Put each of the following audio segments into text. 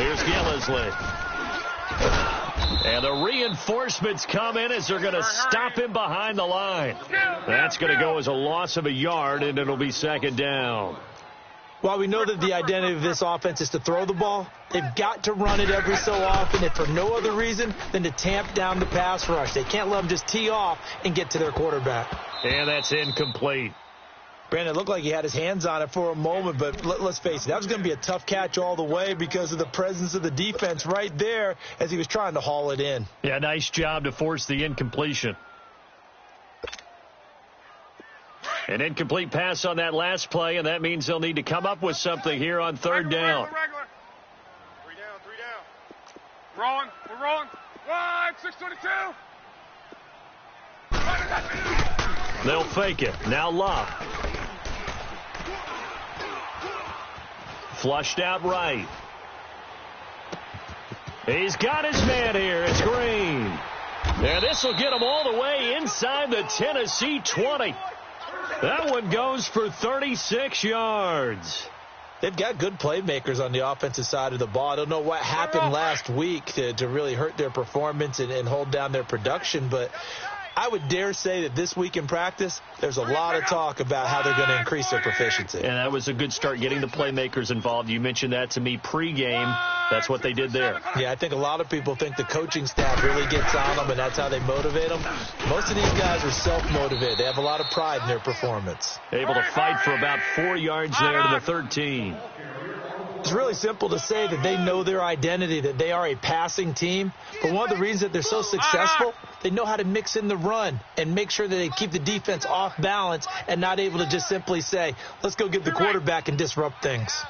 Here's Gillisley. And the reinforcements come in as they're going to stop him behind the line. That's going to go as a loss of a yard, and it'll be second down. While we know that the identity of this offense is to throw the ball, they've got to run it every so often, if for no other reason than to tamp down the pass rush. They can't let them just tee off and get to their quarterback. And that's incomplete. Brandon, it looked like he had his hands on it for a moment, but let's face it, that was going to be a tough catch all the way because of the presence of the defense right there as he was trying to haul it in. Yeah, nice job to force the incompletion. An incomplete pass on that last play, and that means they'll need to come up with something here on third down. Regular. Three down. Rolling. We're rolling. 6:22. They'll fake it. Now Love. Flushed out right. He's got his man here. It's Green. And this will get him all the way inside the Tennessee 20. That one goes for 36 yards. They've got good playmakers on the offensive side of the ball. I don't know what happened last week to really hurt their performance and hold down their production, but I would dare say that this week in practice, there's a lot of talk about how they're going to increase their proficiency. And that was a good start, getting the playmakers involved. You mentioned that to me pregame. That's what they did there. Yeah, I think a lot of people think the coaching staff really gets on them, and that's how they motivate them. Most of these guys are self-motivated. They have a lot of pride in their performance. Able to fight for about 4 yards there to the 13. It's really simple to say that they know their identity, that they are a passing team. But one of the reasons that they're so successful, they know how to mix in the run and make sure that they keep the defense off balance and not able to just simply say, let's go get the quarterback and disrupt things.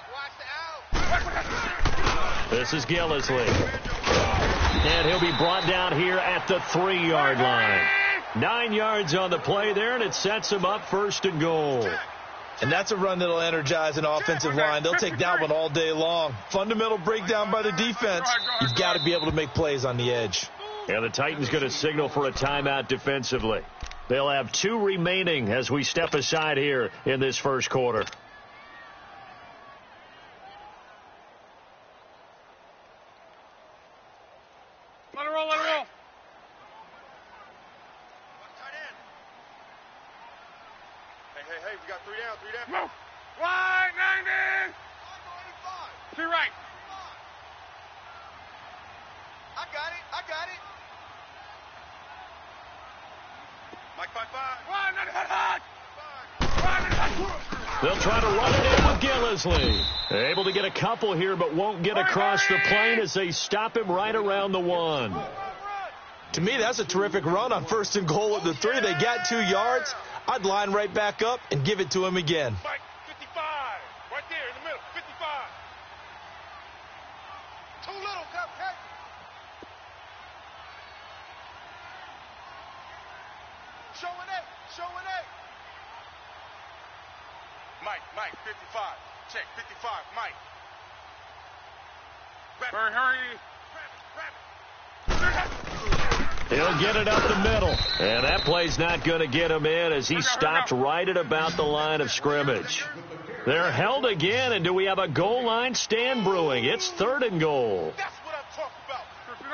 This is Gillisley. And he'll be brought down here at the 3-yard line. 9 yards on the play there, and it sets him up first and goal. And that's a run that'll energize an offensive line. They'll take that one all day long. Fundamental breakdown by the defense. You've got to be able to make plays on the edge. And the Titans going to signal for a timeout defensively. They'll have 2 remaining as we step aside here in this first quarter. Let it roll. Hey, we got 3 down. Move. Wide, 90. 2 right. I got it. Mike, 5-5. They'll try to run it in with Gillisley. Able to get a couple here, but won't get across the plane as they stop him right around the 1. To me, that's a terrific run on first and goal at the 3. They got 2 yards. I'd line right back up and give it to him again. Mike, 55. Right there in the middle, 55. Too little, Cupcake. Showing it. Mike, 55. Check, 55, Mike. Hurry. Grab it. He'll get it up the middle. And that play's not going to get him in as he stopped right at about the line of scrimmage. They're held again, and do we have a goal line stand brewing? It's 3rd and goal. That's what I'm talking about. 59.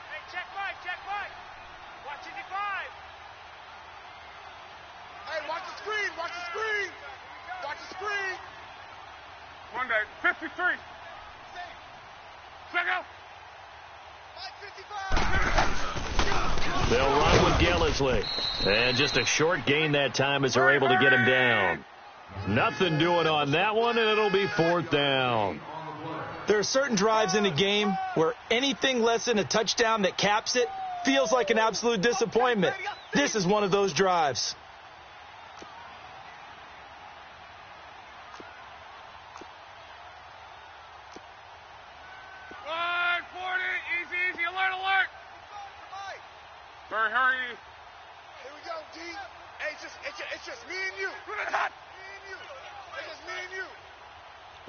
Hey, check Mike. Watch 55. Hey, watch the screen. One day, 53. Check out. They'll run with Gillisley. And just a short gain that time as they're able to get him down. Nothing doing on that one, and it'll be 4th down. There are certain drives in a game where anything less than a touchdown that caps it feels like an absolute disappointment. This is one of those drives. Hurry. Here we go, D. Hey, it's just me and you. It's just me and you.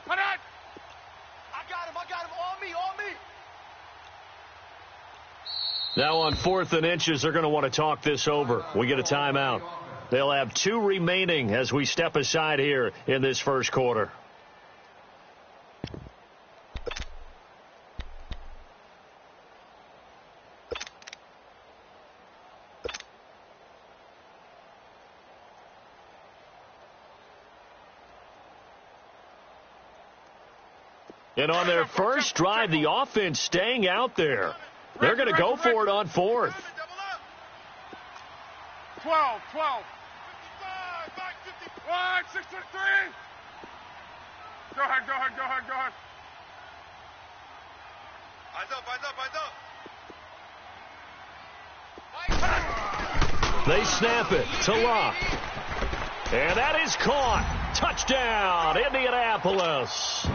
Put it. I got him. On me. Now on 4th and inches, they're going to want to talk this over. We get a timeout. They'll have 2 remaining as we step aside here in this first quarter. And on their first drive, the offense staying out there. They're going to go for it on fourth. 12. 55, 51, 623. Go ahead. Eyes up. They snap it to Locke. And that is caught. Touchdown, Indianapolis.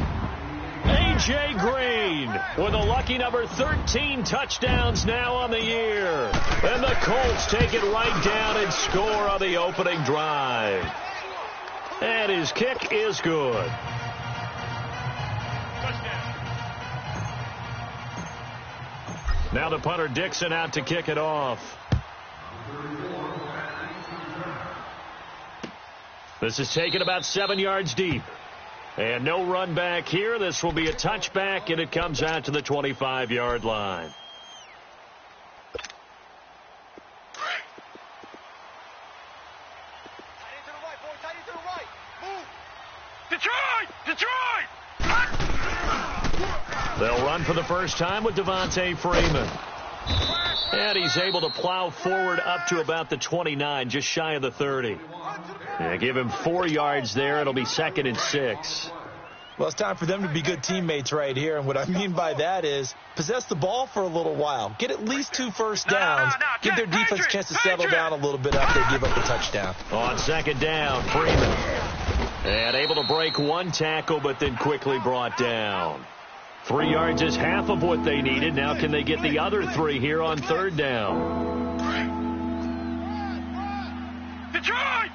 A.J. Green with a lucky number 13 touchdowns now on the year. And the Colts take it right down and score on the opening drive. And his kick is good. Now the punter Dixon out to kick it off. This is taken about 7 yards deep. And no run back here. This will be a touchback, and it comes out to the 25-yard line. Detroit! They'll run for the first time with Devontae Freeman. And he's able to plow forward up to about the 29, just shy of the 30. Yeah, give him 4 yards there. It'll be 2nd and 6. Well, it's time for them to be good teammates right here. And what I mean by that is possess the ball for a little while. Get at least 2 first downs. Give their defense a chance to settle down a little bit after they give up the touchdown. On 2nd down, Freeman. And able to break 1 tackle, but then quickly brought down. 3 yards is half of what they needed. Now can they get the other 3 here on 3rd down? Detroit!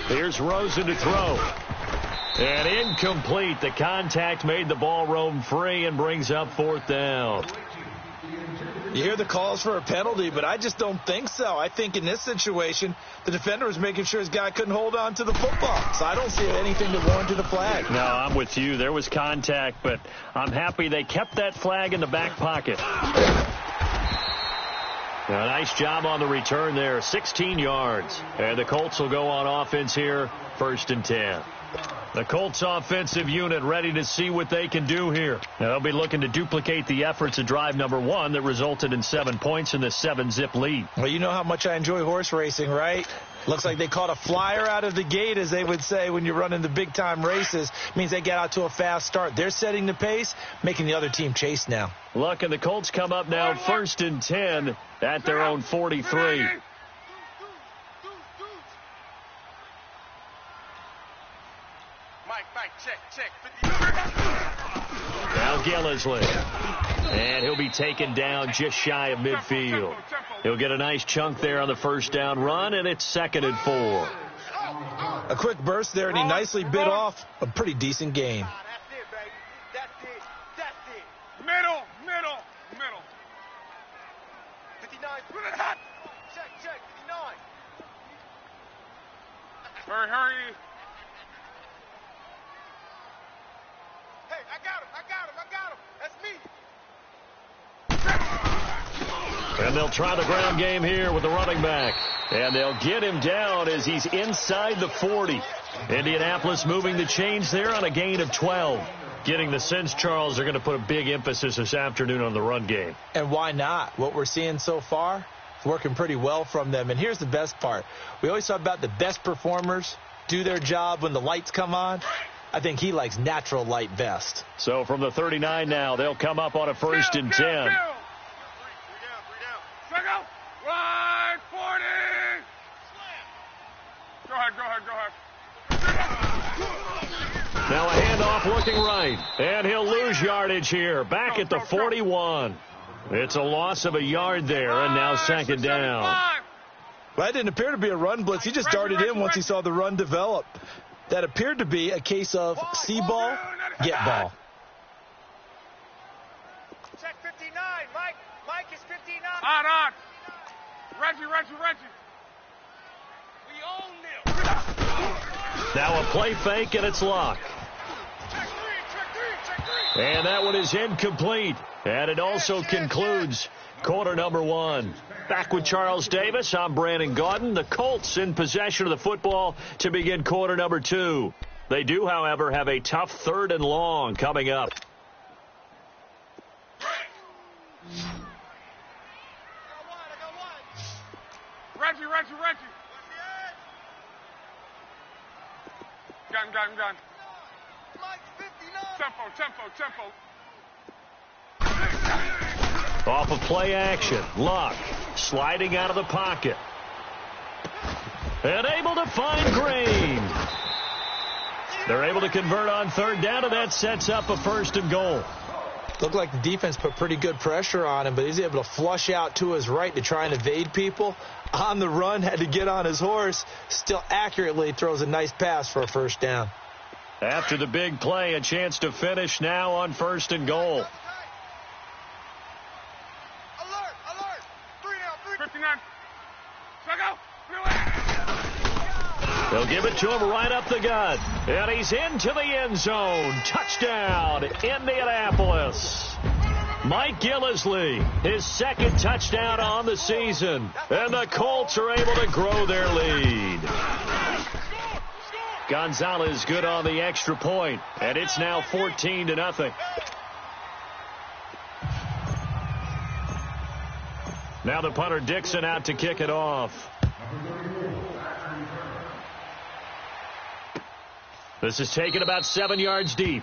Here's Rosen to throw. And incomplete. The contact made the ball roam free and brings up 4th down. You hear the calls for a penalty, but I just don't think so. I think in this situation, the defender was making sure his guy couldn't hold on to the football. So I don't see anything to warrant a flag. No, I'm with you. There was contact, but I'm happy they kept that flag in the back pocket. A nice job on the return there, 16 yards. And the Colts will go on offense here, 1st and 10. The Colts offensive unit ready to see what they can do here. Now, they'll be looking to duplicate the efforts of drive number 1 that resulted in 7 points in the 7-zip lead. Well, you know how much I enjoy horse racing, right? Looks like they caught a flyer out of the gate, as they would say when you're running the big-time races. Means they get out to a fast start. They're setting the pace, making the other team chase now. Look, and the Colts come up now 1st and 10 at their own 43. Mike, check. Now Gillisley. And he'll be taken down just shy of midfield. He'll get a nice chunk there on the 1st down run, and it's 2nd and 4. A quick burst there, and he nicely bit off a pretty decent gain. That's it, baby. That's it. Middle. 59. Check, 59. Hurry. Hey, I got him. That's me. And they'll try the ground game here with the running back. And they'll get him down as he's inside the 40. Indianapolis moving the chains there on a gain of 12. Getting the sense, Charles, they're going to put a big emphasis this afternoon on the run game. And why not? What we're seeing so far is working pretty well from them. And here's the best part. We always talk about the best performers do their job when the lights come on. I think he likes natural light best. So from the 39 now, they'll come up on a 1st and 10. 3 down. Go. 140. Go ahead. Now a handoff looking right. And he'll lose yardage here. Back at the 41. It's a loss of a yard there, and now 2nd down. Well, that didn't appear to be a run blitz. He just darted in once he saw the run develop. That appeared to be a case of see ball, get ball. Check 59. Mike is 59. On. Reggie. We own them. Now a play fake, and it's Locke. Check three. And that one is incomplete. And it also concludes Quarter number 1. Back with Charles Davis. I'm Brandon Gaudin. The Colts in possession of the football to begin quarter number 2. They do, however, have a tough 3rd and long coming up. Reggie. Gun. Tempo. Off of play action. Luck sliding out of the pocket. And able to find Green. They're able to convert on 3rd down, and that sets up a 1st and goal. Looked like the defense put pretty good pressure on him, but he's able to flush out to his right to try and evade people. On the run, had to get on his horse. Still accurately throws a nice pass for a 1st down. After the big play, a chance to finish now on 1st and goal. Alert. 59. They'll give it to him right up the gut. And he's into the end zone. Touchdown, Indianapolis. Mike Gillislee, his 2nd touchdown on the season. And the Colts are able to grow their lead. Gonzalez good on the extra point. And it's now 14-0. Now the punter Dixon out to kick it off. This is taken about 7 yards deep.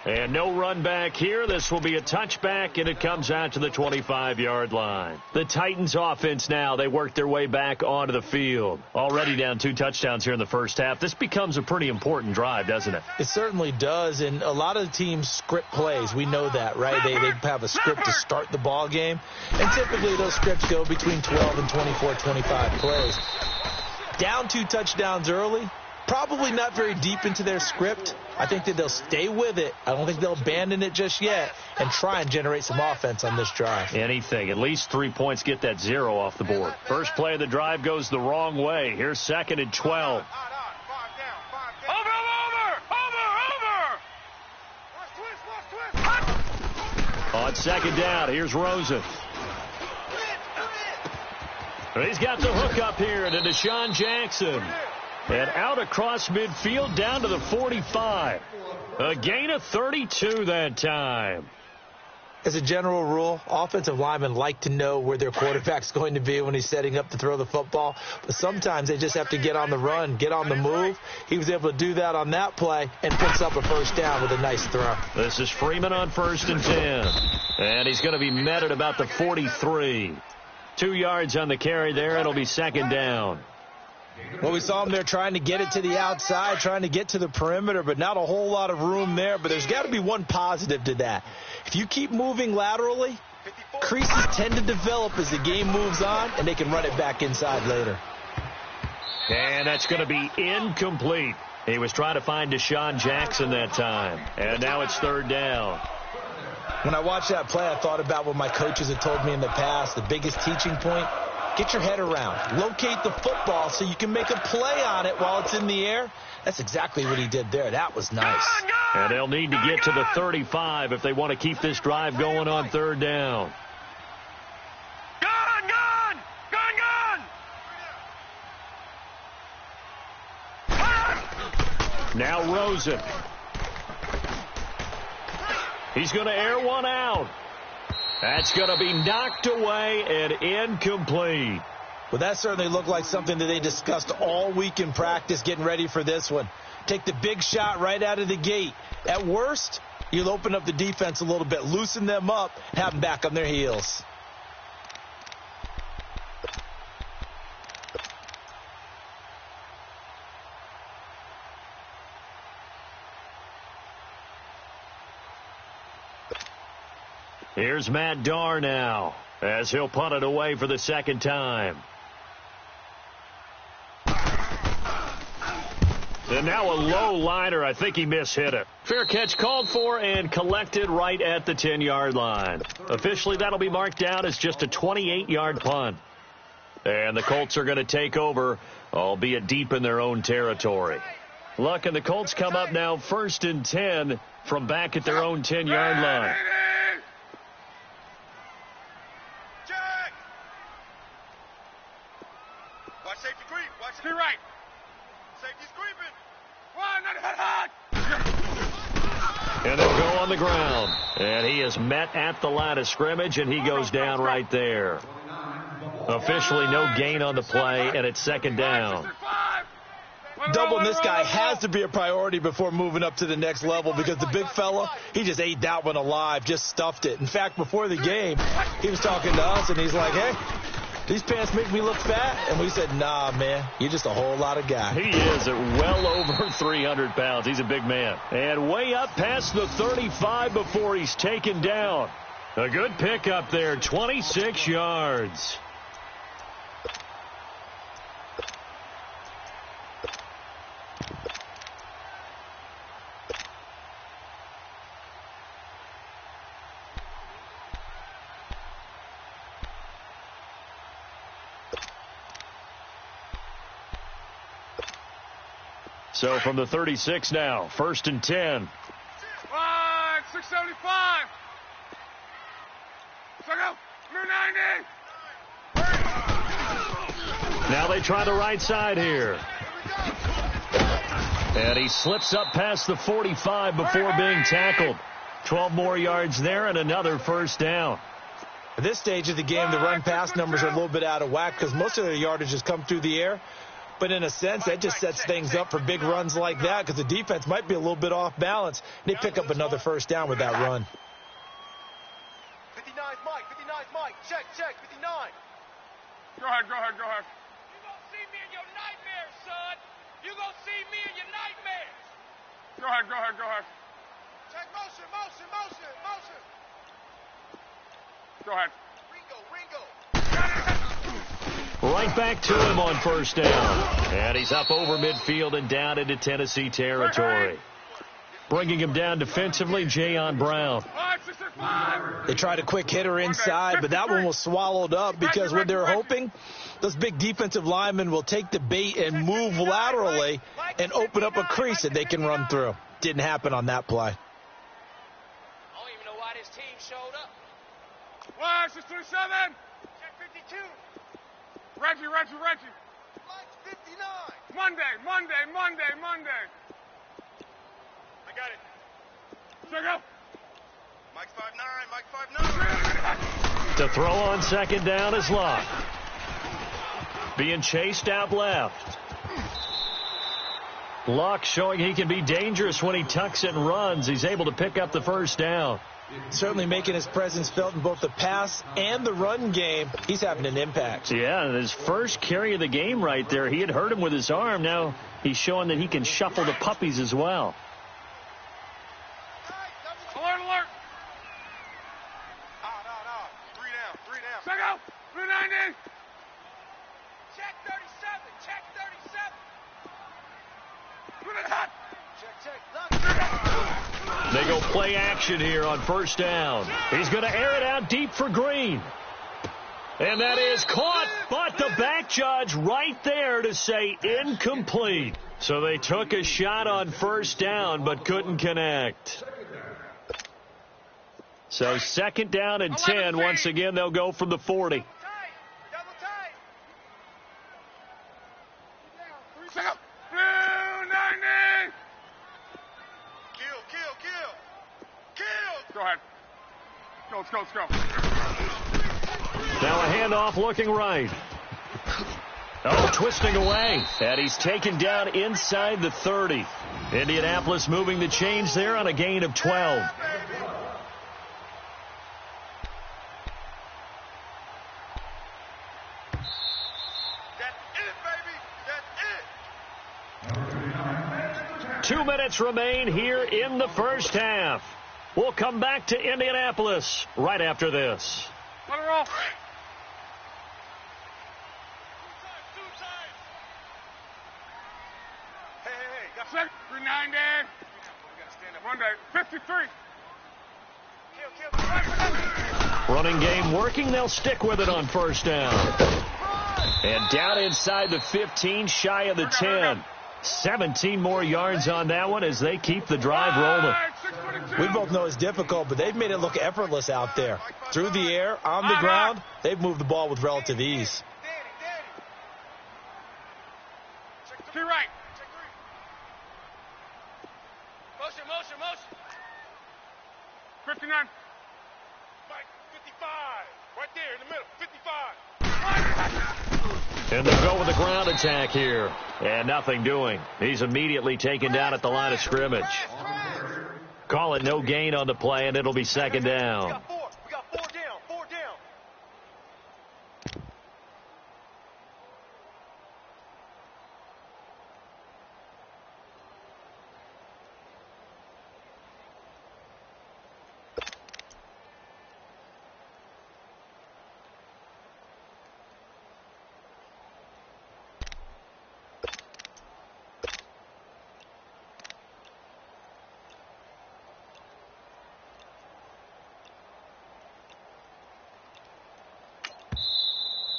And no run back here. This will be a touchback, and it comes out to the 25-yard line. The Titans offense now, they work their way back onto the field. Already down 2 touchdowns here in the first half. This becomes a pretty important drive, doesn't it? It certainly does, and a lot of the teams script plays. We know that, right? They have a script to start the ball game, and typically those scripts go between 12 and 24, 25 plays. Down 2 touchdowns early. Probably not very deep into their script. I think that they'll stay with it. I don't think they'll abandon it just yet and try and generate some offense on this drive. Anything. At least 3 points get that 0 off the board. First play of the drive goes the wrong way. Here's 2nd and 12. Over. On 2nd down, here's Rosen. He's got the hook up here to Deshaun Jackson. And out across midfield down to the 45. A gain of 32 that time. As a general rule, offensive linemen like to know where their quarterback's going to be when he's setting up to throw the football. But sometimes they just have to get on the run, get on the move. He was able to do that on that play and picks up a 1st down with a nice throw. This is Freeman on 1st and 10. And he's going to be met at about the 43. 2 yards on the carry there. It'll be 2nd down. Well, we saw him there trying to get it to the outside, trying to get to the perimeter, but not a whole lot of room there. But there's got to be one positive to that. If you keep moving laterally, creases tend to develop as the game moves on, and they can run it back inside later. And that's going to be incomplete. He was trying to find Deshaun Jackson that time. And now it's 3rd down. When I watched that play, I thought about what my coaches had told me in the past. The biggest teaching point, get your head around. Locate the football so you can make a play on it while it's in the air. That's exactly what he did there. That was nice. And they'll need to get to the 35 if they want to keep this drive going on 3rd down. Now Rosen. He's going to air one out. That's going to be knocked away and incomplete. Well, that certainly looked like something that they discussed all week in practice getting ready for this one. Take the big shot right out of the gate. At worst, you'll open up the defense a little bit, loosen them up, and have them back on their heels. Here's Matt Darr now as he'll punt it away for the 2nd time. And now a low liner. I think he mishit it. Fair catch called for and collected right at the 10-yard line. Officially, that'll be marked down as just a 28-yard punt. And the Colts are going to take over, albeit deep in their own territory. Luck and the Colts come up now 1st and 10 from back at their own 10-yard line. Watch safety creep. Watch it. Right. Safety's creeping. And they'll go on the ground. And he is met at the line of scrimmage, and he goes down right there. Officially no gain on the play, and it's second down. Doubling this guy has to be a priority before moving up to the next level because the big fella, he just ate that one alive, just stuffed it. In fact, before the game, he was talking to us, and he's like, hey, these pants make me look fat. And we said, nah, man, you're just a whole lot of guy. He is at well over 300 pounds. He's a big man. And way up past the 35 before he's taken down. A good pickup there, 26 yards. So from the 36 now, 1st and 10. 675. Check out. 90. Now they try the right side here. And he slips up past the 45 before being tackled. 12 more yards there and another first down. At this stage of the game, the run-pass numbers are a little bit out of whack because most of their yardage has come through the air. But in a sense, that just sets things up for big runs like that because the defense might be a little bit off balance. They pick up another first down with that run. 59's Mike. 59's Mike. Check. 59. Go ahead. You gonna see me in your nightmares, son. You gonna see me in your nightmares. Go ahead. Check motion. Go ahead. Ringo. Right back to him on first down. And he's up over midfield and down into Tennessee territory. Bringing him down defensively, Jayon Brown. They tried a quick hitter inside, but that one was swallowed up because what they're hoping, those big defensive linemen will take the bait and move laterally and open up a crease that they can run through. Didn't happen on that play. I don't even know why this team showed up. 627. Check 52. Reggie. Mike's 59. Monday. I got it. Check out. Mike's 5'9". To throw on second down is Luck. Being chased out left. Luck showing he can be dangerous when he tucks it and runs. He's able to pick up the first down. Certainly making his presence felt in both the pass and the run game. He's having an impact. Yeah, his first carry of the game right there. He had hurt him with his arm. Now he's showing that he can shuffle the puppies as well. Alert. No. 3 down. Check out. 390. Check 37. Check. They go play action here on first down. He's going to air it out deep for Green. And that is caught, but the back judge right there to say incomplete. So they took a shot on first down, but couldn't connect. So second down and 10. Once again, they'll go from the 40. Double tight. Check out. 290. Kill. Go ahead. Let's go. Now a handoff looking right. Twisting away. And he's taken down inside the 30. Indianapolis moving the chains there on a gain of 12. That's it, baby. 2 minutes remain here in the first half. We'll come back to Indianapolis right after this. Let it roll. Hey. Got set. 390. Monday. 53. Kill. Running game working. They'll stick with it on first down. And down inside the 15, shy of the 10. 17 more yards on that one as they keep the drive rolling. We both know it's difficult, but they've made it look effortless out there. Through the air, on the ground, they've moved the ball with relative ease. To your right. Check 3. Motion. 59. Mike, 55. Right there in the middle. 55. And they'll go with the ground attack here. And nothing doing. He's immediately taken down at the line of scrimmage. Call it no gain on the play, and it'll be second down. We got 4 down. 4 down.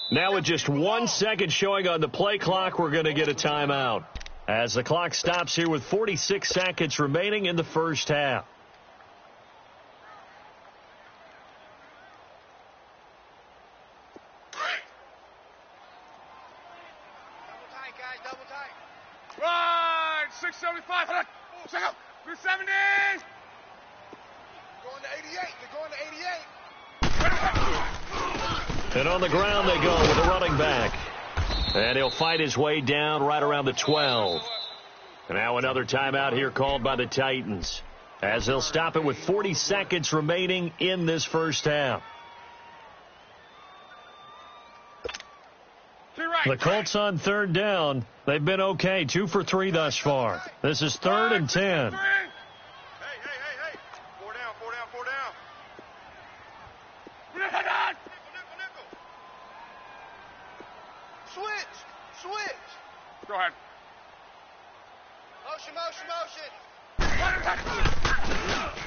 Now with just 1 second showing on the play clock, we're going to get a timeout. As the clock stops here with 46 seconds remaining in the first half. Double tight, guys. Double tight. Right. 675. Hold on. Check out. 370. Going to 88. They're going to 88. And on the ground they go with a running back. And he'll fight his way down right around the 12. And now another timeout here called by the Titans, as they'll stop it with 40 seconds remaining in this first half. The Colts on third down. They've been okay. 2 for 3 thus far. This is 3rd and 10. Hey. 4 down. Switch. Go ahead. Motion.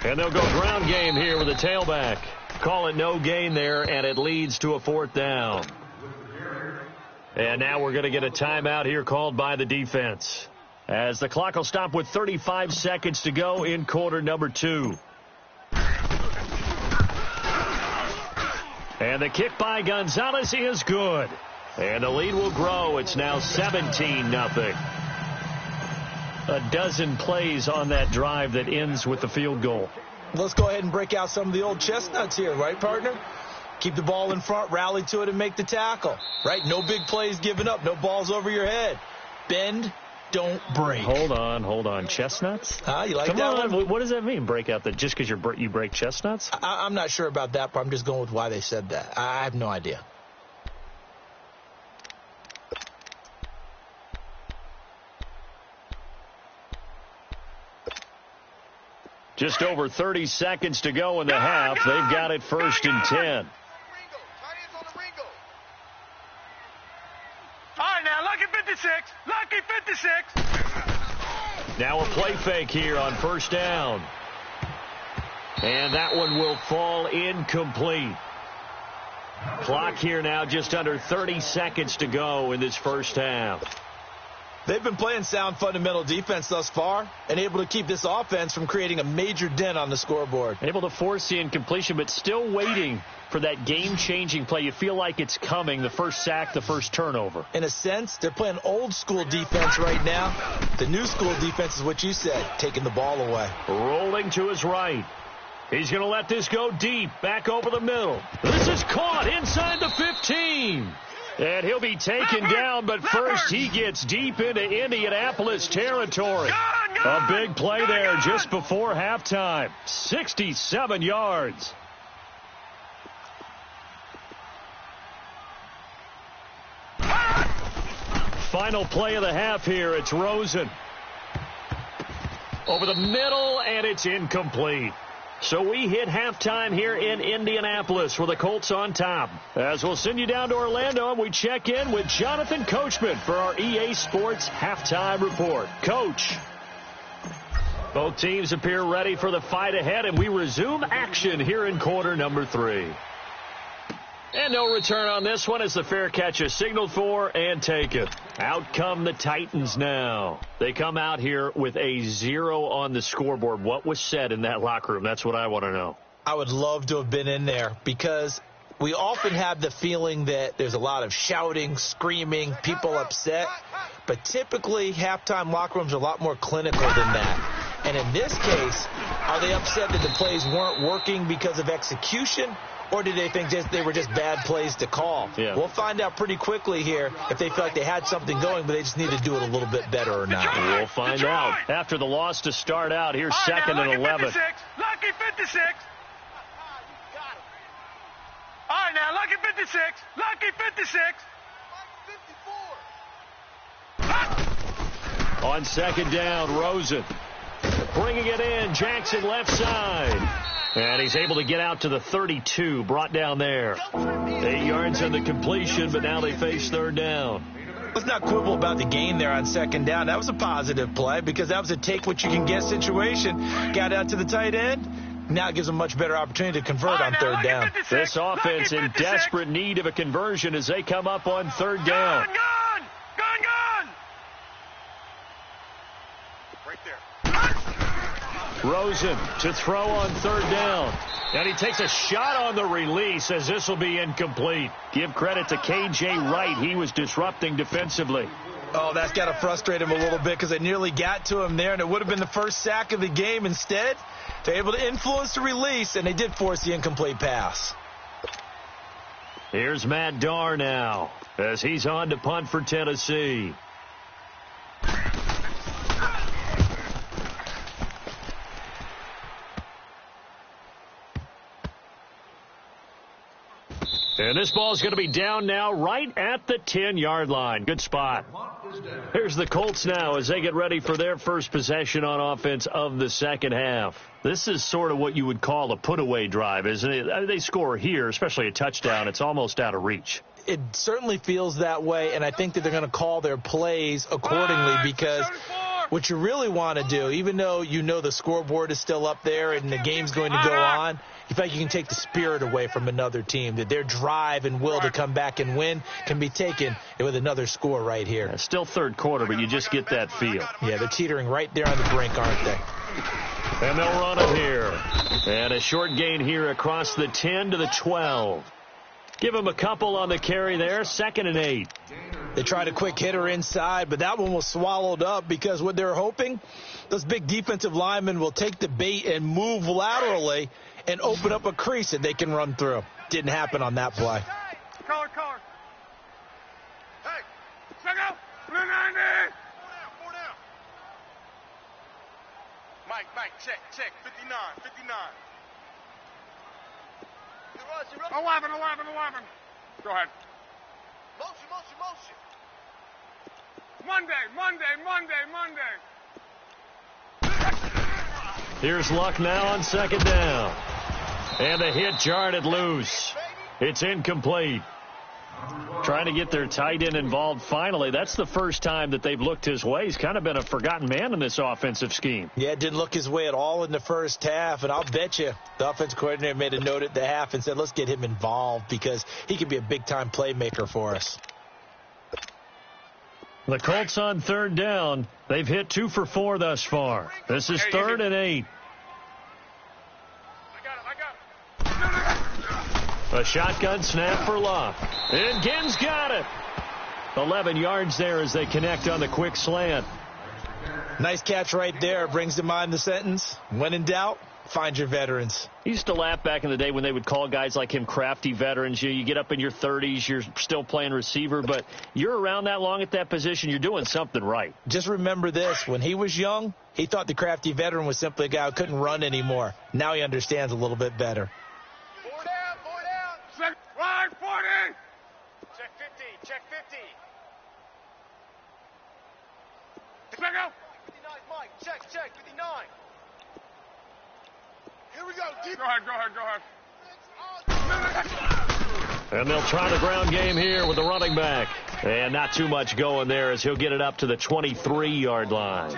And they'll go ground game here with a tailback. Call it no gain there, and it leads to a 4th down. And now we're going to get a timeout here called by the defense, as the clock will stop with 35 seconds to go in quarter number 2. And the kick by Gonzalez is good. And the lead will grow. It's now 17-0. A dozen plays on that drive that ends with the field goal. Let's go ahead and break out some of the old chestnuts here, right, partner? Keep the ball in front, rally to it, and make the tackle, right? No big plays given up, no balls over your head. Bend, don't break. Hold on. Chestnuts? You like Come that on. one? What does that mean, break out? Just because you break chestnuts? I'm not sure about that, but I'm just going with why they said that. I have no idea. Just over 30 seconds to go in the half. They've got it 1st and 10. All right, now, lucky 56. Now a play fake here on 1st down. And that one will fall incomplete. Clock here now just under 30 seconds to go in this first half. They've been playing sound fundamental defense thus far and able to keep this offense from creating a major dent on the scoreboard. Able to force the incompletion, but still waiting for that game-changing play. You feel like it's coming, the first sack, the first turnover. In a sense, they're playing old-school defense right now. The new-school defense is what you said, taking the ball away. Rolling to his right. He's going to let this go deep, back over the middle. This is caught inside the 15. And he'll be taken down, but first he gets deep into Indianapolis territory. A big play there just before halftime. 67 yards. Final play of the half here. It's Rosen. Over the middle, and it's incomplete. So we hit halftime here in Indianapolis with the Colts on top. As we'll send you down to Orlando, and we check in with Jonathan Coachman for our EA Sports Halftime Report. Coach. Both teams appear ready for the fight ahead, and we resume action here in quarter number 3. And no return on this one as the fair catch is signaled for and taken. Out come the Titans now. They come out here with a 0 on the scoreboard. What was said in that locker room? That's what I want to know. I would love to have been in there because we often have the feeling that there's a lot of shouting, screaming, people upset. But typically, halftime locker rooms are a lot more clinical than that. And in this case, are they upset that the plays weren't working because of execution? Or did they think they were just bad plays to call? Yeah. We'll find out pretty quickly here if they feel like they had something going, but they just need to do it a little bit better or not. We'll find out. After the loss to start out, here's second and 11. Lucky 56. All right, now, Lucky 56. Lucky 56. 54. On second down, Rosen bringing it in. Jackson left side. And he's able to get out to the 32, brought down there. 8 yards on the completion, but now they face third down. Let's not quibble about the gain there on second down. That was a positive play because that was a take-what-you-can-get situation. Got out to the tight end. Now it gives them a much better opportunity to convert on third down. This offense in desperate need of a conversion as they come up on third down. Gone! Right there. Rosen to throw on third down. And he takes a shot on the release as this will be incomplete. Give credit to K.J. Wright. He was disrupting defensively. Oh, that's got to frustrate him a little bit because they nearly got to him there, and it would have been the first sack of the game. Instead, they're able to influence the release, and they did force the incomplete pass. Here's Matt Darr now as he's on to punt for Tennessee. And this ball's going to be down now right at the 10-yard line. Good spot. Here's the Colts now as they get ready for their first possession on offense of the second half. This is sort of what you would call a put-away drive, isn't it? They score here, especially a touchdown. It's almost out of reach. It certainly feels that way, and I think that they're going to call their plays accordingly because what you really want to do, even though you know the scoreboard is still up there and the game's going to go on, you feel like you can take the spirit away from another team, that their drive and will to come back and win can be taken with another score right here. It's still third quarter, but you just get that feel. Yeah, they're teetering right there on the brink, aren't they? And they'll run it here. And a short gain here across the 10 to the 12. Give him a couple on the carry there, 2nd and 8. They tried a quick hitter inside, but that one was swallowed up because what they're hoping, those big defensive linemen will take the bait and move laterally and open up a crease that they can run through. Didn't happen on that play. Color. Hey, check out. Blue 90. Four down. Mike, check. 59. 11. Go ahead. Motion. Monday. Here's Luck now on second down. And the hit jarred it loose. It's incomplete. Trying to get their tight end involved finally. That's the first time that they've looked his way. He's kind of been a forgotten man in this offensive scheme. Yeah, it didn't look his way at all in the first half, and I'll bet you the offensive coordinator made a note at the half and said, let's get him involved because he could be a big-time playmaker for us. The Colts on third down. They've hit 2 for 4 thus far. This is 3rd and 8. A shotgun snap for Luck. And Ginn's got it. 11 yards there as they connect on the quick slant. Nice catch right there. Brings to mind the sentence, when in doubt, find your veterans. I used to laugh back in the day when they would call guys like him crafty veterans. You get up in your 30s, you're still playing receiver, but you're around that long at that position, you're doing something right. Just remember this. When he was young, he thought the crafty veteran was simply a guy who couldn't run anymore. Now he understands a little bit better. 40. Check 50. Check out. 59, Mike. Check 59. Here we go. Go ahead. And they'll try the ground game here with the running back. And not too much going there as he'll get it up to the 23-yard line.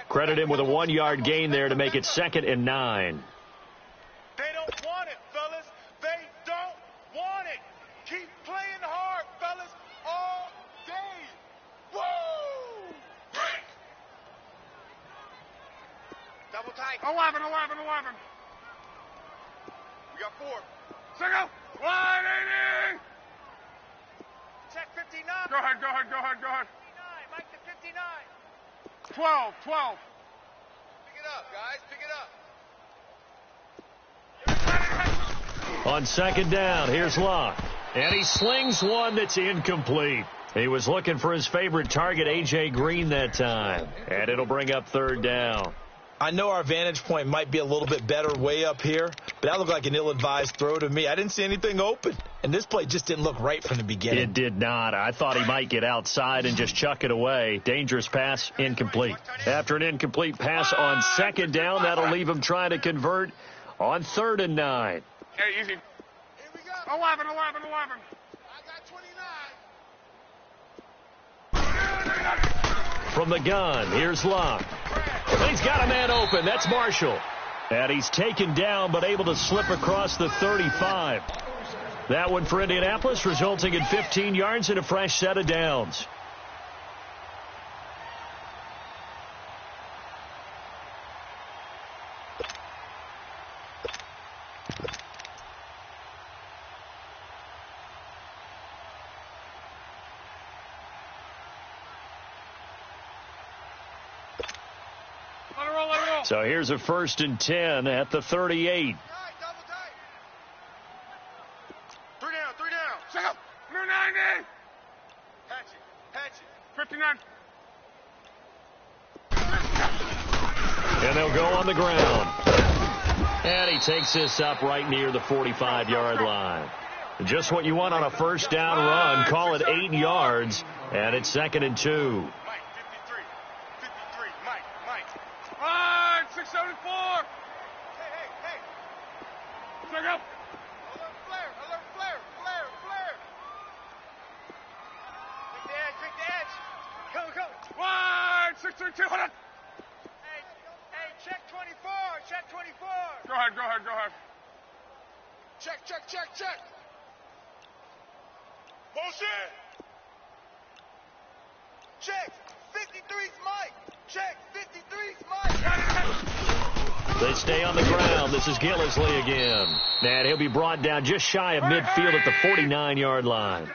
Credit him with a 1-yard gain there to make it 2nd and 9. They don't want it, fellas. They don't want it. Keep playing hard, fellas, all day. Woo! Break. Double tight. 11. We got 4. Single. 180. Check 59. Go ahead. 59. Mike to 59. 12. Pick it up, guys. Pick it up. On second down, here's Locke. And he slings one that's incomplete. He was looking for his favorite target, A.J. Green, that time. And it'll bring up third down. I know our vantage point might be a little bit better way up here, but that looked like an ill-advised throw to me. I didn't see anything open, and this play just didn't look right from the beginning. It did not. I thought he might get outside and just chuck it away. Dangerous pass, incomplete. After an incomplete pass on second down, that'll leave him trying to convert on 3rd and 9. Hey, easy. Here we go. 11. I got 29. From the gun, here's Locke. He's got a man open. That's Marshall. And he's taken down but able to slip across the 35. That one for Indianapolis, resulting in 15 yards and a fresh set of downs. So here's a 1st and 10 at the 38. Three down. Check up. 90. Patch it. 59. And they'll go on the ground. And he takes this up right near the 45-yard line. Just what you want on a first down run. Call it 8 yards. And it's 2nd and 2. 674. Hey. Check up. Alert flare. Pick the edge. Go. 632. Hold on. Hey, check 24. Go ahead. Check. Bullshit. Check. 53's Mike. Check. 53's Mike. They stay on the ground. This is Gillisley again. And he'll be brought down just shy of midfield at the 49-yard line.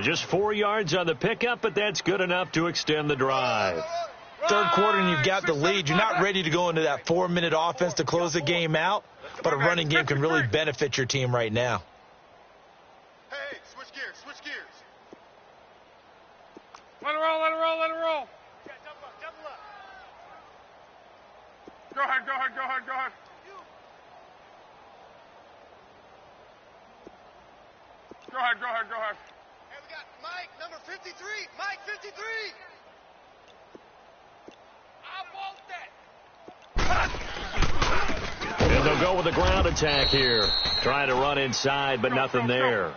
Just 4 yards on the pickup, but that's good enough to extend the drive. Third quarter and you've got the lead. You're not ready to go into that 4-minute offense to close the game out, but a running game can really benefit your team right now. Hey, switch gears. Let it roll. Yeah, double up. Go ahead. Go ahead. Hey, we got Mike, number 53. Mike, 53. I want that. And they'll go with a ground attack here. Trying to run inside, but nothing there.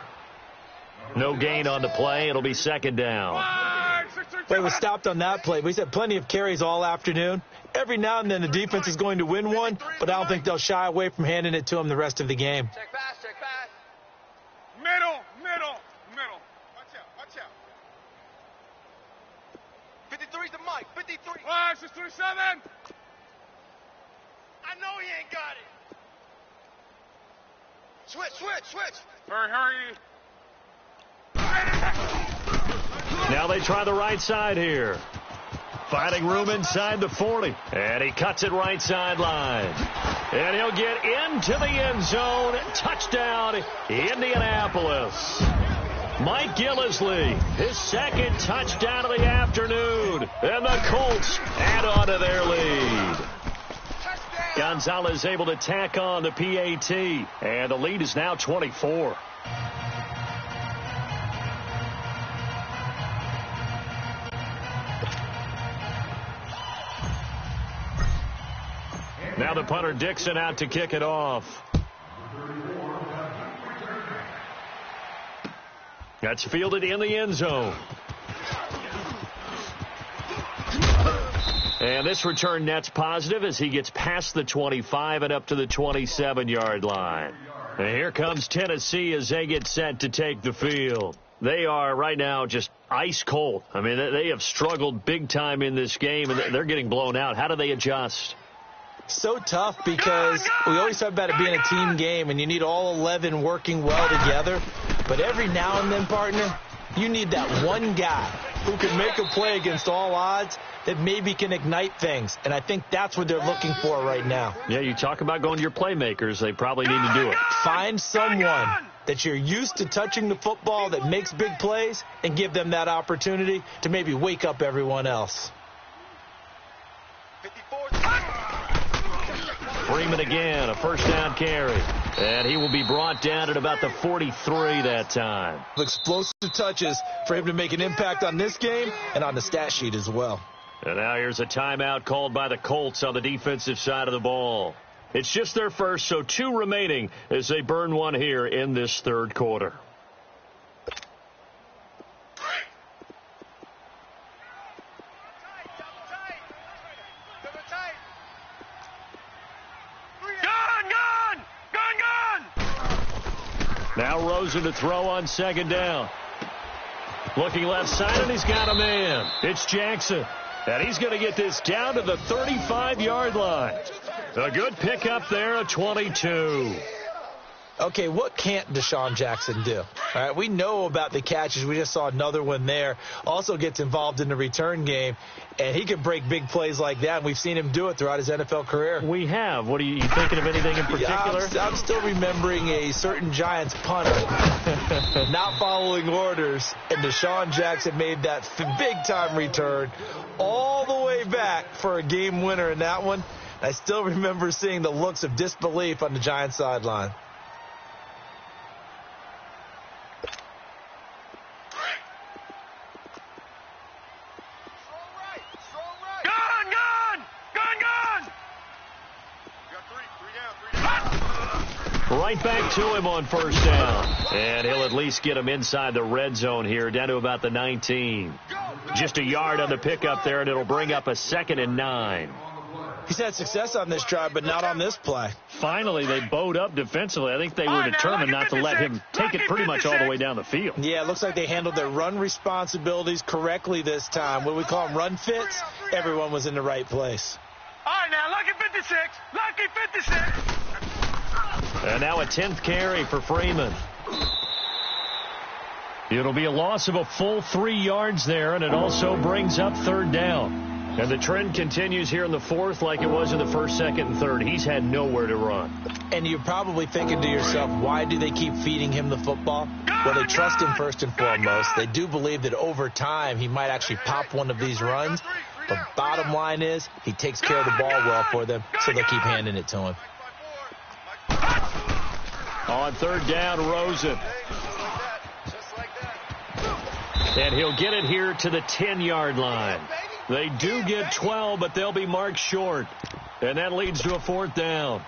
No gain on the play. It'll be 2nd down. Well, we stopped on that play. We had plenty of carries all afternoon. Every now and then the defense is going to win one, but I don't think they'll shy away from handing it to them the rest of the game. Check pass. Middle. Watch out. 53's the Mike. 53. 637. I know he ain't got it. Switch. Hurry. Now they try the right side here. Finding room inside the 40. And he cuts it right sideline. And he'll get into the end zone. Touchdown, Indianapolis. Mike Gillisley, his 2nd touchdown of the afternoon. And the Colts add on to their lead. Gonzalez able to tack on the PAT. And the lead is now 24. Now the punter Dixon out to kick it off. That's fielded in the end zone. And this return net's positive as he gets past the 25 and up to the 27-yard line. And here comes Tennessee as they get set to take the field. They are right now just ice cold. I mean, they have struggled big time in this game, and they're getting blown out. How do they adjust? So tough because we always talk about it being a team game and you need all 11 working well together. But every now and then, partner, you need that one guy who can make a play against all odds that maybe can ignite things. And I think that's what they're looking for right now. Yeah, you talk about going to your playmakers. They probably need to do it. Find someone that you're used to touching the football that makes big plays and give them that opportunity to maybe wake up everyone else. Freeman again, a first down carry. And he will be brought down at about the 43 that time. Explosive touches for him to make an impact on this game and on the stat sheet as well. And now here's a timeout called by the Colts on the defensive side of the ball. It's just their first, so 2 remaining as they burn one here in this third quarter. Now Rosen to throw on second down. Looking left side, and he's got a man. It's Jackson. And he's going to get this down to the 35-yard line. A good pickup there, a 22. Okay, what can't Deshaun Jackson do? All right, we know about the catches. We just saw another one there. Also gets involved in the return game, and he can break big plays like that. And we've seen him do it throughout his NFL career. We have. What are you thinking of anything in particular? Yeah, I'm still remembering a certain Giants punter not following orders, and Deshaun Jackson made that big-time return all the way back for a game winner in that one. I still remember seeing the looks of disbelief on the Giants sideline. Right back to him on first down. And he'll at least get him inside the red zone here, down to about the 19. Just a yard on the pickup there, and it'll bring up a 2nd and 9. He's had success on this drive, but not on this play. Finally, they bowed up defensively. I think they were determined not to let him take it pretty much all the way down the field. Yeah, it looks like they handled their run responsibilities correctly this time. What we call them run fits, everyone was in the right place. All right, now, lucky 56. Lucky 56. And now a 10th carry for Freeman. It'll be a loss of a full 3 yards there, and it also brings up third down. And the trend continues here in the fourth like it was in the first, second, and third. He's had nowhere to run. And you're probably thinking to yourself, why do they keep feeding him the football? Well, they trust him first and foremost. They do believe that over time he might actually pop one of these runs. But bottom line is he takes care of the ball well for them, so they keep handing it to him. On third down, Rosen. And he'll get it here to the 10-yard line. They do get 12, but they'll be marked short. And that leads to a 4th down.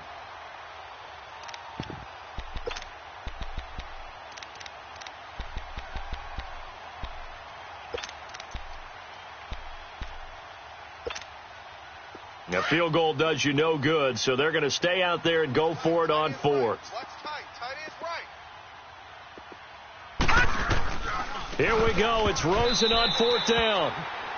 A field goal does you no good, so they're going to stay out there and go for it on 4th. Here we go. It's Rosen on 4th down.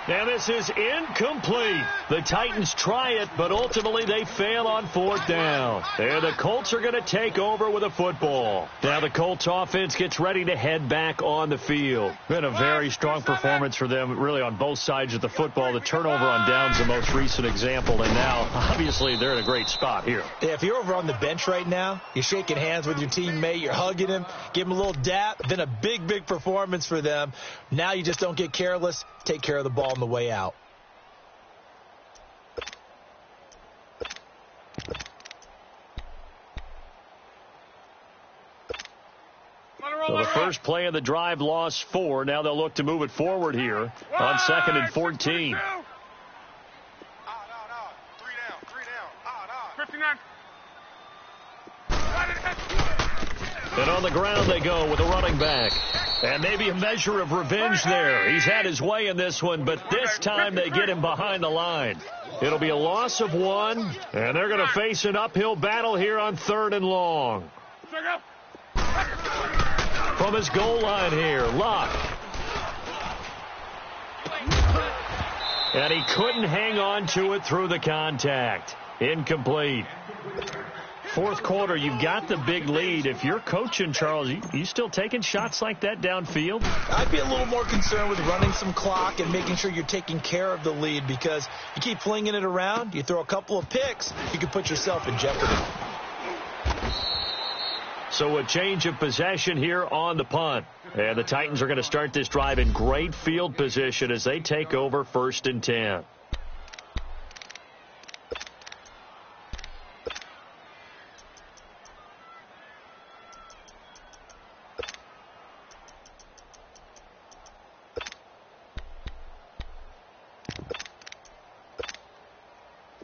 And this is incomplete. The Titans try it, but ultimately they fail on 4th down. And the Colts are going to take over with a football. Now the Colts offense gets ready to head back on the field. Been a very strong performance for them, really, on both sides of the football. The turnover on downs the most recent example, and now, obviously, they're in a great spot here. Yeah, if you're over on the bench right now, you're shaking hands with your teammate, you're hugging him, give him a little dap. Been a big, big performance for them. Now you just don't get careless. Take care of the ball on the way out. So the first play of the drive lost 4. Now they'll look to move it forward here on 2nd and 14. And on the ground they go with a running back. And maybe a measure of revenge there. He's had his way in this one, but this time they get him behind the line. It'll be a loss of 1, and they're going to face an uphill battle here on 3rd and long. From his goal line here, Luck. And he couldn't hang on to it through the contact. Incomplete. Fourth quarter, you've got the big lead. If you're coaching, Charles, you still taking shots like that downfield? I'd be a little more concerned with running some clock and making sure you're taking care of the lead, because you keep flinging it around, you throw a couple of picks, you can put yourself in jeopardy. So a change of possession here on the punt. And the Titans are going to start this drive in great field position as they take over 1st and 10.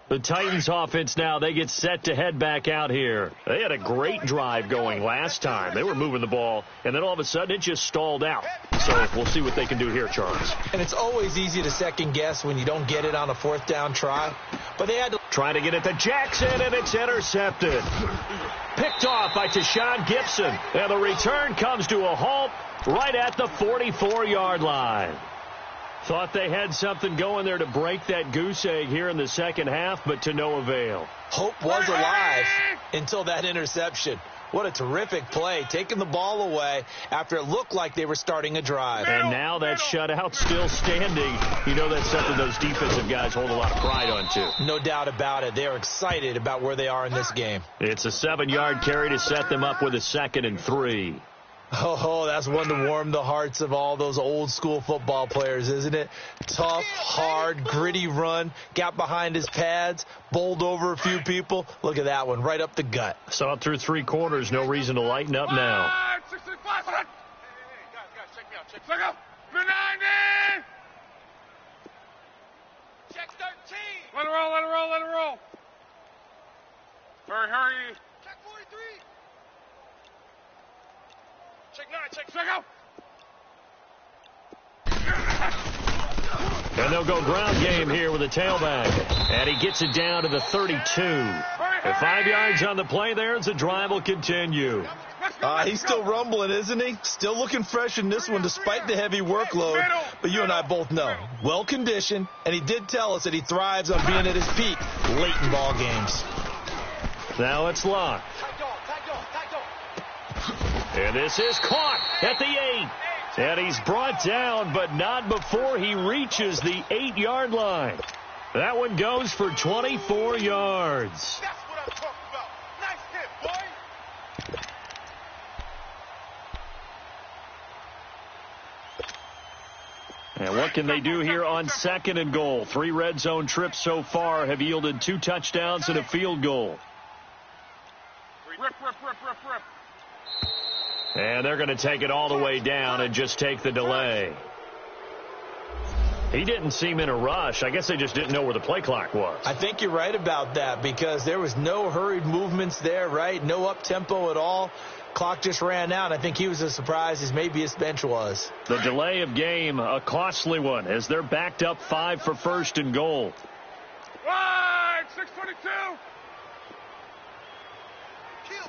The Titans offense now, they get set to head back out here. They had a great drive going last time. They were moving the ball, and then all of a sudden it just stalled out. So we'll see what they can do here, Charles. And it's always easy to second guess when you don't get it on a 4th down try. But they had to try to get it to Jackson, and it's intercepted. Picked off by Tashawn Gibson. And the return comes to a halt right at the 44-yard line. Thought they had something going there to break that goose egg here in the second half, but to no avail. Hope was alive until that interception. What a terrific play, taking the ball away after it looked like they were starting a drive. And now that shutout still standing. You know that's something those defensive guys hold a lot of pride on, too. No doubt about it. They're excited about where they are in this game. It's a 7-yard carry to set them up with a 2nd and 3. Oh, that's one to warm the hearts of all those old-school football players, isn't it? Tough, hard, gritty run, got behind his pads, bowled over a few people. Look at that one, right up the gut. Saw it through 3 quarters, no reason to lighten up now. Hey, guys, check me out. Check me out. 90! Check 13! Let it roll. Hurry. Check 43! Check 9, check out. And they'll go ground game here with a tailback. And he gets it down to the 32. And 5 yards on the play there as the drive will continue. He's still rumbling, isn't he? Still looking fresh in this one despite the heavy workload. But you and I both know, well-conditioned, and he did tell us that he thrives on being at his peak late in ball games. Now it's locked. And this is caught at the 8. And he's brought down, but not before he reaches the 8-yard line. That one goes for 24 yards. That's what I'm talking about. Nice hit, boy. And what can they do here on 2nd and goal? 3 red zone trips so far have yielded 2 touchdowns and a field goal. Rip. And they're going to take it all the way down and just take the delay. He didn't seem in a rush. I guess they just didn't know where the play clock was. I think you're right about that, because there was no hurried movements there, right? No up-tempo at all. Clock just ran out. I think he was as surprised as maybe his bench was. The delay of game, a costly one, as they're backed up 5 for 1st and goal. Right, 6:22. Kill.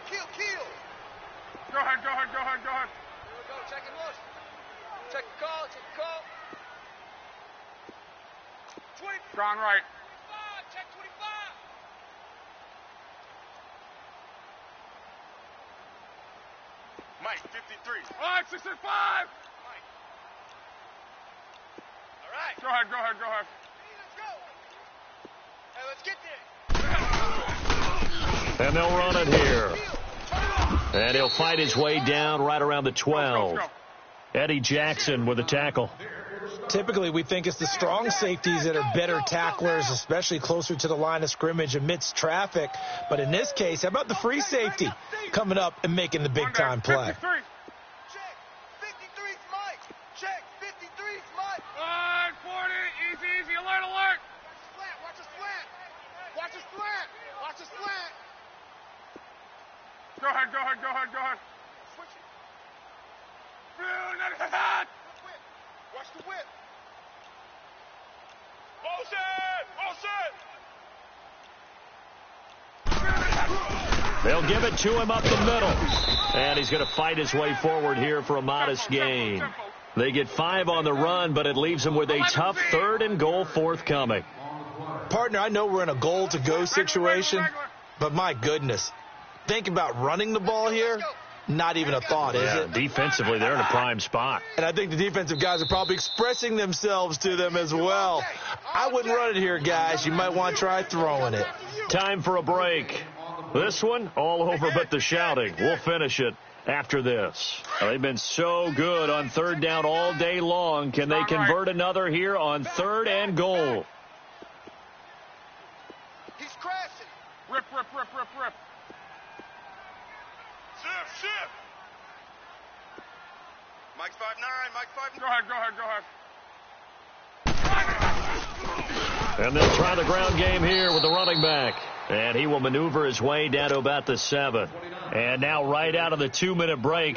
Go ahead. Here we go, check and rush. Check the call. 20. Gone right. 25, check 25. Mike, 53. All right, 65. Mike. All right. Go ahead. Let's go. Hey, let's get there. And they'll run it here. And he'll fight his way down right around the 12. Eddie Jackson with a tackle. Typically, we think it's the strong safeties that are better tacklers, especially closer to the line of scrimmage amidst traffic. But in this case, how about the free safety coming up and making the big-time play? Check 53's Mike. Check 53's Mike. 40. Easy. Alert. Watch his flat. Go ahead. Switch it. Watch the whip. Motion. They'll give it to him up the middle. And he's going to fight his way forward here for a modest gain. They get 5 on the run, but it leaves them with a tough 3rd and goal forthcoming. Partner, I know we're in a goal-to-go situation, but my goodness, think about running the ball here. Not even a thought, is it? Defensively, they're in a prime spot. And I think the defensive guys are probably expressing themselves to them as well. I wouldn't run it here, guys. You might want to try throwing it. Time for a break. This one, all over but the shouting. We'll finish it after this. They've been so good on third down all day long. Can they convert another here on 3rd and goal? He's crashing. Rip. Shift. Mike's 5'9", Mike's 5'9". Go ahead. And they'll try the ground game here with the running back. And he will maneuver his way down to about the 7. And now right out of the 2-minute break,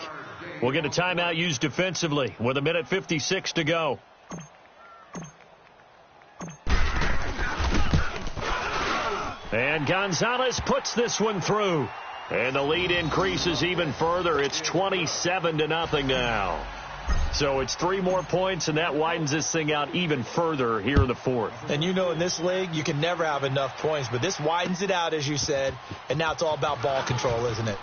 we'll get a timeout used defensively with 1:56 to go. And Gonzalez puts this one through. And the lead increases even further. It's 27-0 now. So it's 3 more points, and that widens this thing out even further here in the 4th. And you know in this league, you can never have enough points, but this widens it out, as you said, and now it's all about ball control, isn't it?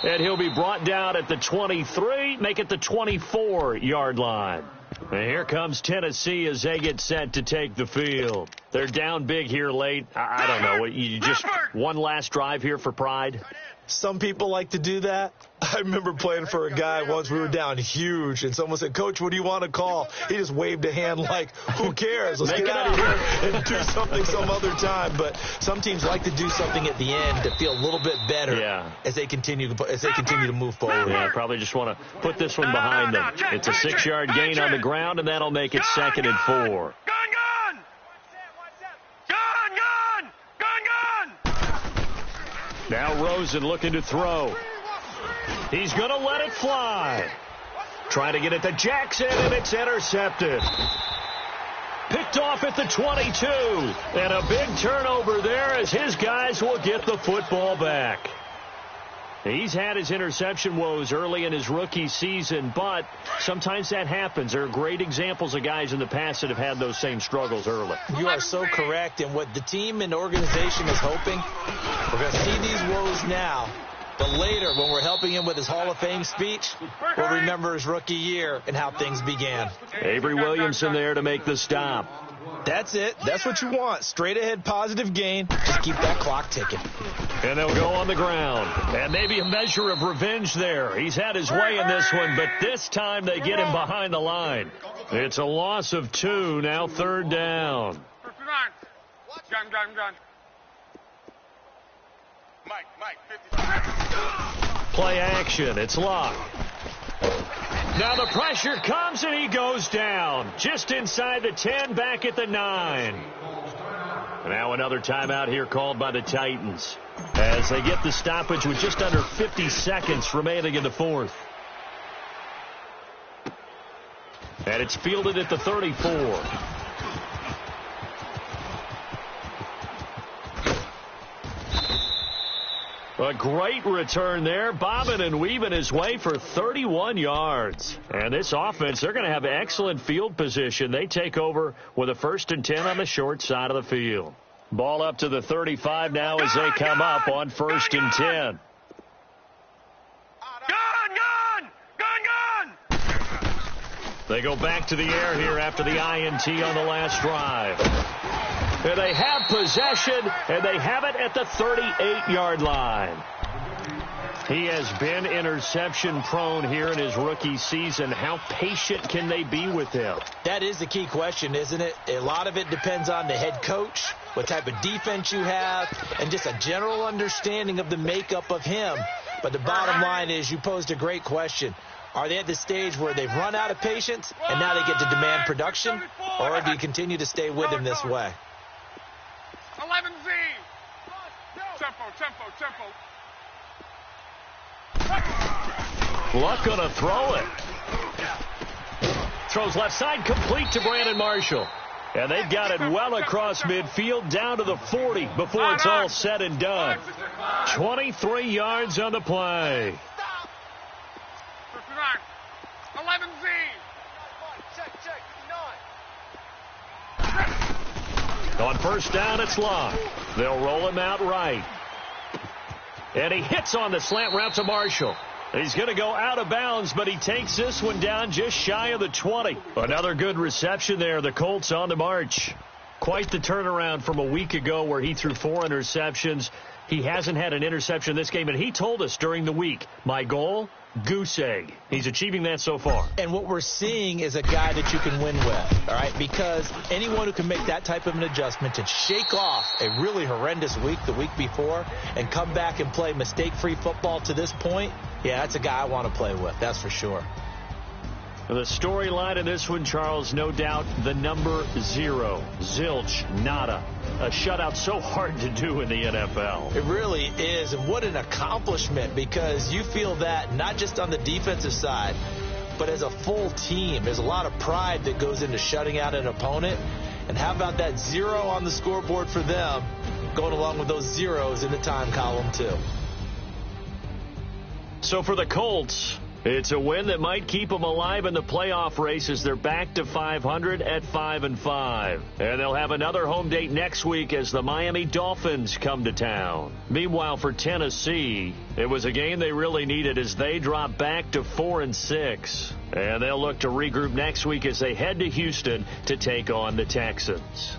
And he'll be brought down at the 23, make it the 24-yard line. And here comes Tennessee as they get set to take the field. They're down big here late. I don't know. You just one last drive here for pride? Some people like to do that. I remember playing for a guy once. We were down huge, and someone said, "Coach, what do you want to call?" He just waved a hand like, "Who cares? Let's get out of here and do something some other time." But some teams like to do something at the end to feel a little bit better as they continue to move forward. Yeah, probably just want to put this one behind them. It's a 6-yard gain on the ground, and that'll make it 2nd and 4. Now Rosen looking to throw. He's going to let it fly. Trying to get it to Jackson, and it's intercepted. Picked off at the 22. And a big turnover there as his guys will get the football back. He's had his interception woes early in his rookie season, but sometimes that happens. There are great examples of guys in the past that have had those same struggles early. You are so correct, and what the team and organization is hoping, we're going to see these woes now, but later when we're helping him with his Hall of Fame speech, we'll remember his rookie year and how things began. Avery Williamson there to make the stop. That's it. That's what you want. Straight ahead positive gain. Just keep that clock ticking. And they'll go on the ground. And maybe a measure of revenge there. He's had his way in this one, but this time they get him behind the line. It's a loss of 2, now 3rd down. Gun. Mike, 55. Play action. It's locked. Now the pressure comes, and he goes down. Just inside the 10, back at the 9. Now another timeout here called by the Titans as they get the stoppage with just under 50 seconds remaining in the 4th. And it's fielded at the 34. A great return there, bobbing and weaving his way for 31 yards. And this offense, they're going to have excellent field position. They take over with a 1st and 10 on the short side of the field. Ball up to the 35 now as they come up on 1st and 10. Gun! They go back to the air here after the INT on the last drive. And they have possession, and they have it at the 38-yard line. He has been interception-prone here in his rookie season. How patient can they be with him? That is the key question, isn't it? A lot of it depends on the head coach, what type of defense you have, and just a general understanding of the makeup of him. But the bottom line is you posed a great question. Are they at the stage where they've run out of patience, and now they get to demand production, or do you continue to stay with him this way? 11Z. Tempo. Luck going to throw it. Throws left side, complete to Brandon Marshall. And they've got it well across midfield down to the 40 before it's all said and done. 23 yards on the play. 11Z. On first down, it's Long. They'll roll him out right. And he hits on the slant route to Marshall. He's going to go out of bounds, but he takes this one down just shy of the 20. Another good reception there. The Colts on the march. Quite the turnaround from a week ago where he threw 4 interceptions. He hasn't had an interception this game, and he told us during the week, my goal, goose egg. He's achieving that so far. And what we're seeing is a guy that you can win with, all right? Because anyone who can make that type of an adjustment and shake off a really horrendous week the week before and come back and play mistake-free football to this point, yeah, that's a guy I want to play with, that's for sure. The storyline in this one, Charles, no doubt the number 0. Zilch, nada. A shutout so hard to do in the NFL. It really is, and what an accomplishment, because you feel that not just on the defensive side, but as a full team. There's a lot of pride that goes into shutting out an opponent, and how about that 0 on the scoreboard for them, going along with those zeros in the time column too. So for the Colts, it's a win that might keep them alive in the playoff race as they're back to 500 at 5-5. And they'll have another home date next week as the Miami Dolphins come to town. Meanwhile, for Tennessee, it was a game they really needed as they drop back to 4-6. And they'll look to regroup next week as they head to Houston to take on the Texans.